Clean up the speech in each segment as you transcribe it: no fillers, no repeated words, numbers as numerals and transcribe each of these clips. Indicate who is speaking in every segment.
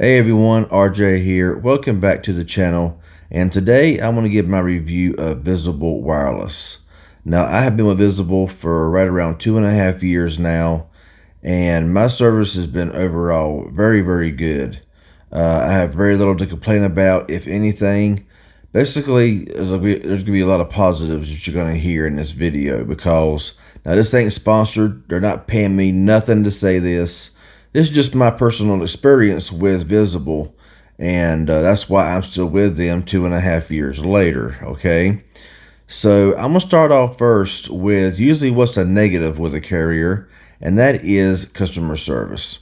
Speaker 1: Hey everyone, RJ here. Welcome back to the channel. And today I'm going to give my review of Visible Wireless. Now, I have been with Visible for right around 2.5 years now, and my service has been overall very, very good. I have very little to complain about, if anything. Basically, there's going to be a lot of positives that you're going to hear in this video because now this ain't sponsored. They're not paying me nothing to say this. This is just my personal experience with Visible, and that's why I'm still with them 2.5 years later, okay? So I'm going to start off first with usually what's a negative with a carrier, and that is customer service.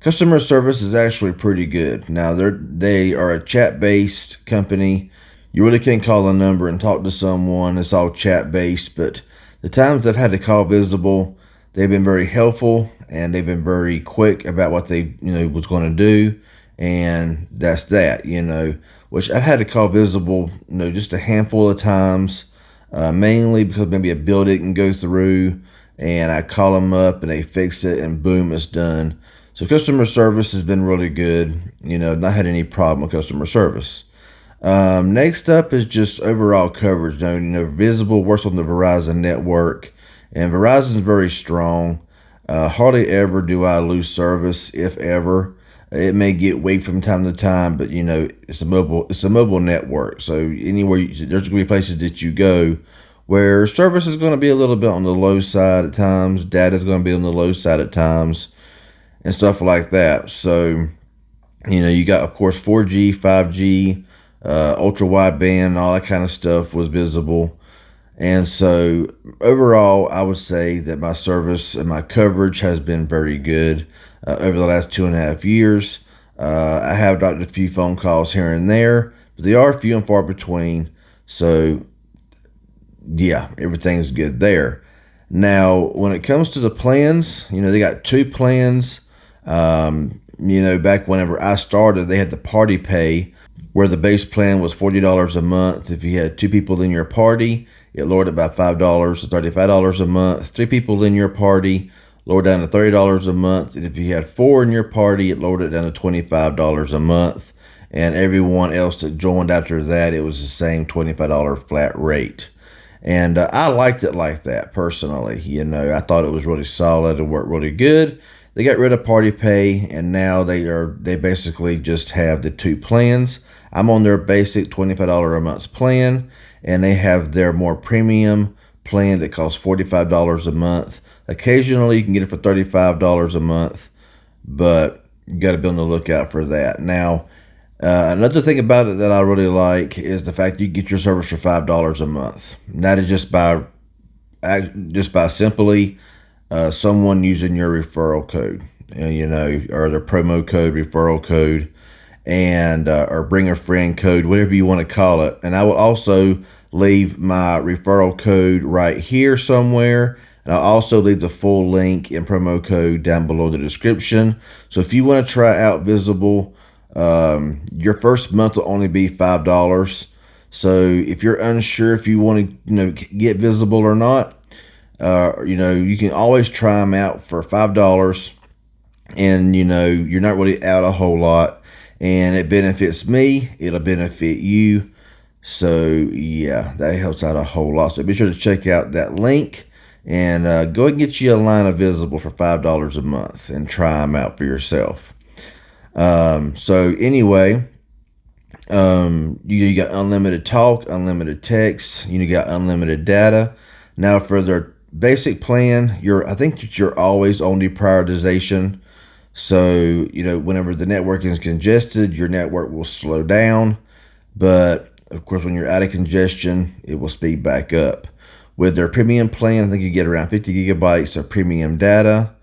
Speaker 1: Customer service is actually pretty good. Now, they are a chat-based company. You really can't call a number and talk to someone. It's all chat-based, but the times I've had to call Visible, they've been very helpful and they've been very quick about what they was going to do, and that's that. Which I've had to call Visible just a handful of times, mainly because maybe a bill didn't go through, and I call them up and they fix it, and boom, it's done. So customer service has been really good. Not had any problem with customer service. Next up is just overall coverage. Now, Visible works on the Verizon network, and Verizon is very strong. Hardly ever do I lose service, if ever. It may get weak from time to time, but it's a mobile network. So anywhere there's going to be places that you go where service is going to be a little bit on the low side at times. Data is going to be on the low side at times, and stuff like that. So you got, of course, 4G, 5G, ultra wideband, all that kind of stuff was Visible. And so overall, I would say that my service and my coverage has been very good over the last 2.5 years. I have gotten a few phone calls here and there, but they are few and far between. So yeah, everything's good there. Now, when it comes to the plans, they got two plans. Back whenever I started, they had the party pay, where the base plan was $40 a month. If you had two people in your party, it lowered it by $5 to $35 a month. Three people in your party, lowered down to $30 a month. And if you had four in your party, it lowered it down to $25 a month. And everyone else that joined after that, it was the same $25 flat rate. And I liked it like that personally. I thought it was really solid and worked really good. They got rid of party pay, and now they basically just have the two plans. I'm on their basic $25 a month plan, and they have their more premium plan that costs $45 a month. Occasionally, you can get it for $35 a month, but you got to be on the lookout for that. Now, another thing about it that I really like is the fact you get your service for $5 a month. And that is just by simply someone using your referral code, or their promo code, referral code, and or bring a friend code, whatever you want to call it. And I will also leave my referral code right here somewhere, and I'll also leave the full link and promo code down below in the description. So if you want to try out Visible, your first month will only be $5. So if you're unsure if you want to get Visible or not, you can always try them out for $5, and you're not really out a whole lot, and it benefits me, it'll benefit you. So yeah, that helps out a whole lot. So be sure to check out that link, and go ahead and get you a line of Visible for $5 a month and try them out for yourself. So anyway, you got unlimited talk, unlimited text, you got unlimited data. Now for their basic plan, I think that you're always on deprioritization. So whenever the network is congested, your network will slow down, but of course when you're out of congestion, it will speed back up. With their premium plan, I think you get around 50 gigabytes of premium data,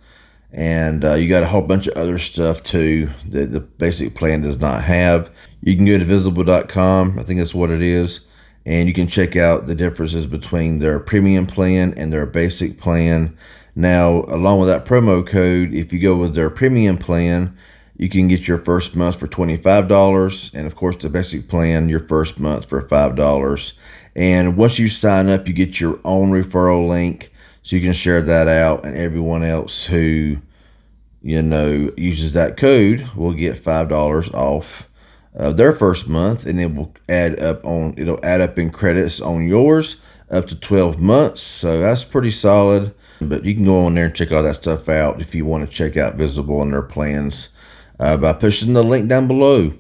Speaker 1: and you got a whole bunch of other stuff too that the basic plan does not have. You can go to visible.com, I think that's what it is, and you can check out the differences between their premium plan and their basic plan. Now, along with that promo code, if you go with their premium plan, you can get your first month for $25, and of course the basic plan, your first month for $5. And once you sign up, you get your own referral link, so you can share that out, and everyone else who uses that code will get $5 off their first month, and it will it'll add up in credits on yours up to 12 months. So that's pretty solid. But you can go on there and check all that stuff out if you want to check out Visible and their plans by pushing the link down below.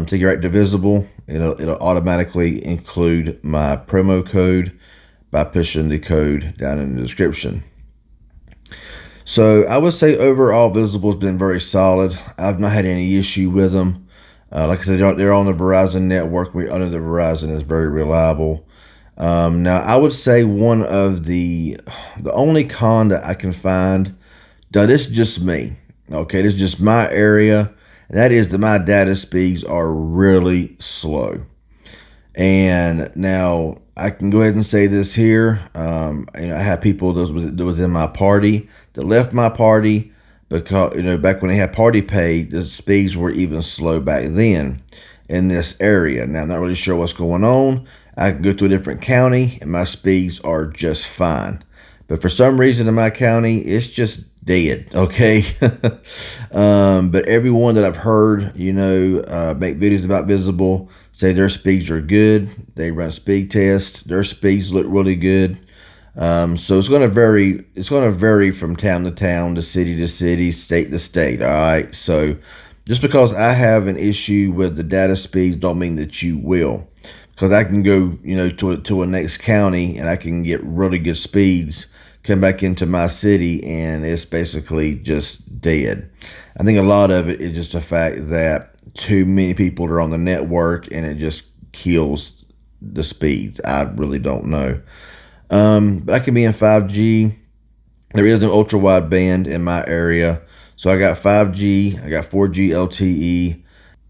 Speaker 1: Take you right to Visible. It'll automatically include my promo code by pushing the code down in the description. So I would say overall Visible has been very solid. I've not had any issue with them. Like I said, they're on the Verizon network. We under the Verizon is very reliable. Now I would say one of the only con that I can find, now this is just me. Okay, this is just my area. And that is that my data speeds are really slow. And now I can go ahead and say this here. I have people that was in my party that left my party because back when they had party pay, the speeds were even slow back then in this area. Now I'm not really sure what's going on. I can go to a different county and my speeds are just fine. But for some reason in my county, it's just dead. Okay. But everyone that I've heard, make videos about Visible say their speeds are good. They run speed tests. Their speeds look really good. So it's going to vary. It's going to vary from town to town, to city, state to state. All right. So just because I have an issue with the data speeds don't mean that you will. Because I can go, to a next county and I can get really good speeds, come back into my city, and it's basically just dead. I think a lot of it is just the fact that too many people are on the network and it just kills the speeds. I really don't know. But I can be in 5G. There is an ultra wideband in my area. So I got 5G, I got 4G LTE.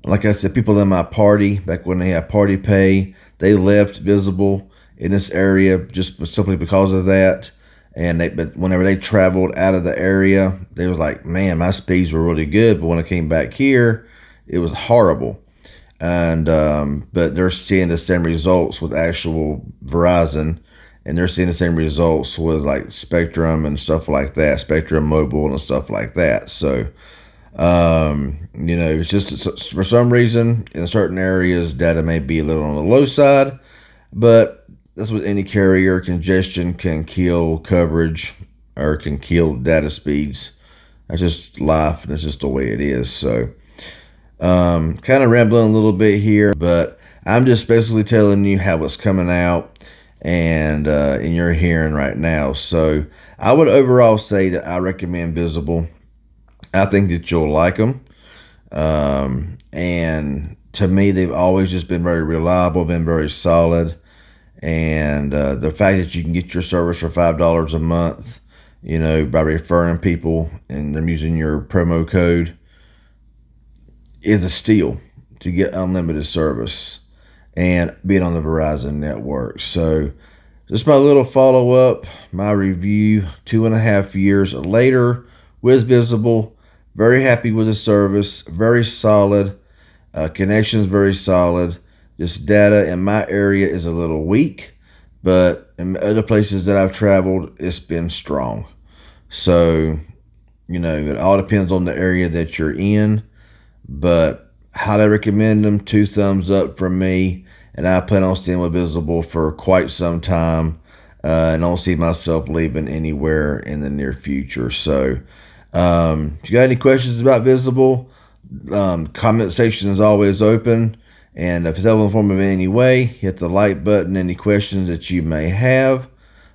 Speaker 1: Like I said, people in my party, back when they had party pay, they left Visible in this area just simply because of that. But whenever they traveled out of the area, they was like, man, my speeds were really good. But when I came back here, it was horrible. And but they're seeing the same results with actual Verizon, and they're seeing the same results with like Spectrum and stuff like that, Spectrum Mobile and stuff like that. So it's just for some reason in certain areas data may be a little on the low side, but that's with any carrier. Congestion can kill coverage or can kill data speeds. That's just life, and it's just the way it is. So kind of rambling a little bit here, but I'm just basically telling you how it's coming out and you're hearing right now. So I would overall say that I recommend Visible. I think that you'll like them. And to me, they've always just been very reliable, been very solid. And the fact that you can get your service for $5 a month, by referring people and them using your promo code is a steal to get unlimited service and being on the Verizon network. So just my little follow-up, my review 2.5 years later with Visible. Very happy with the service, very solid. Connections very solid. Just data in my area is a little weak, but in other places that I've traveled, it's been strong. So, it all depends on the area that you're in, but highly recommend them. 2 thumbs up from me, and I plan on staying with Visible for quite some time, and don't see myself leaving anywhere in the near future. So, if you got any questions about Visible, comment section is always open. And if it's helpful informative in any way, hit the like button. Any questions that you may have,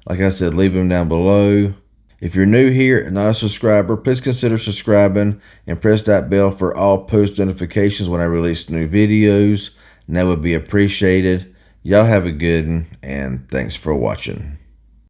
Speaker 1: like I said, leave them down below. If you're new here and not a subscriber, please consider subscribing and press that bell for all post notifications when I release new videos. And that would be appreciated. Y'all have a good one, and thanks for watching.